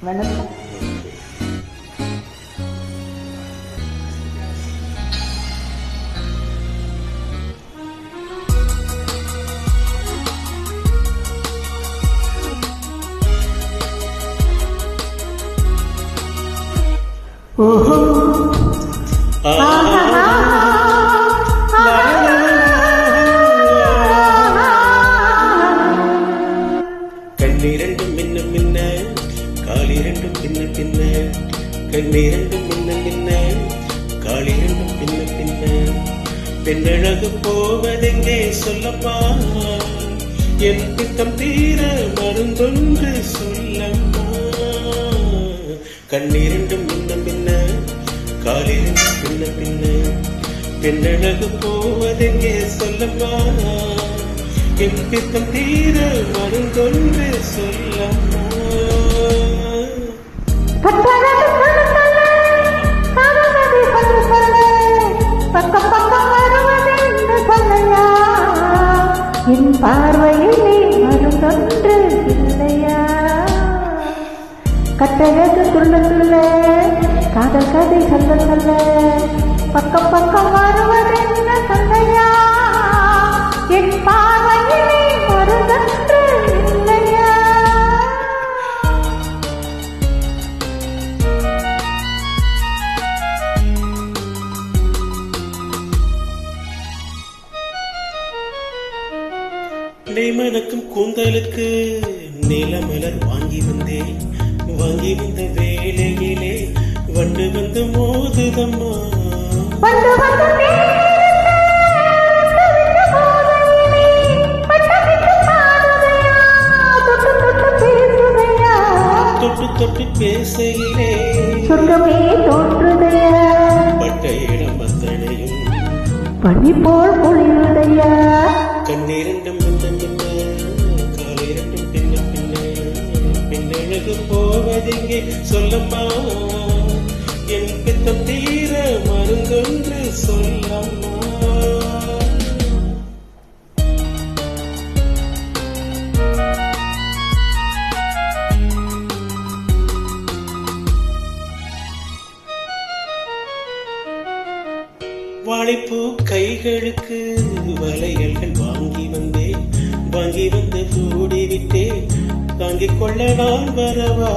வணக்கம். ஓஹோ கண்ணிரண்டும் மின்ன மின்ன காலிரண்டும் பின்ன பின்ன கண்ணிரண்டும் மின்ன மின்ன காலிரண்டும் பின்ன பின்ன பெண்ணழகு போவதெங்கே சொல்லப்பா என் பித்தம் தீர மருந்தொன்று சொல்லம்மா கண்ணிரண்டும் மின்ன மின்ன காலிரண்டும் பின்ன பின்ன பெண்ணழகு போவதெங்கே சொல்லப்பா என் பித்தம் தீர மருந்தொன்று சொல்லம்மா என் பார்வையிலே மருந்தொன்று இல்லையா கட்டழகு துள்ள துள்ள காதல் கதை சொல்ல சொல்ல பக்கம் பக்கம் வருவதென்ன சொல்லையா என் பார்வையிலே மருந்தொன்று இல்லையா நெய்மணக்கும் கூந்தலுக்கு நிலமலர் வாங்கி வந்தேன் வாங்கி வந்த வேளையிலே வண்டு வந்து மோதுதம்மா தொட்டு தொட்டு பேசையிலே சொர்க்கமே தோன்றுதையா பட்ட இடம் பத்தனையும் பனி போல் பொழியுதையா கண்ணிரண்டும் பின்ன பின்ன காலிரண்டும் பின்ன பின்ன பின்னழகு போவதெங்கே சொல்லம்மா என் பித்தம் தீர மருந்தொன்று சொல்லம்மா வாழைப்பூ கைகளுக்கு வளையல்கள் வாங்கி வந்தேன் வாங்கி வந்து சூடிவிட்டேன் தாங்கிக் கொள்ள நான் வரவா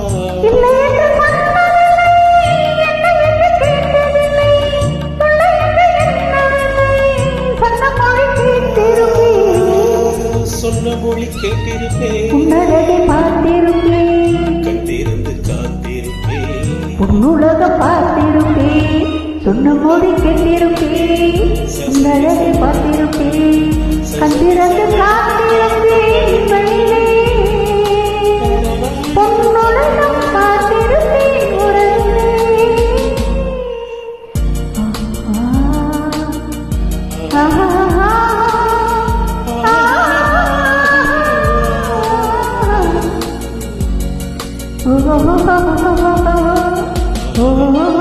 சொன்ன மொழி கேட்டிருப்பேன் கண்டிருந்து காத்திருப்பேன் உன்னுலக பார்த்திருப்பேன் சொன்ன மொழி கேட்டிருப்பேன் உன்னழகை பார்த்திருப்பேன் கண்டிருந்து காத்திருப்பேன் பொன்னுலகம் பார்த்திருப்பேன் உறவே oh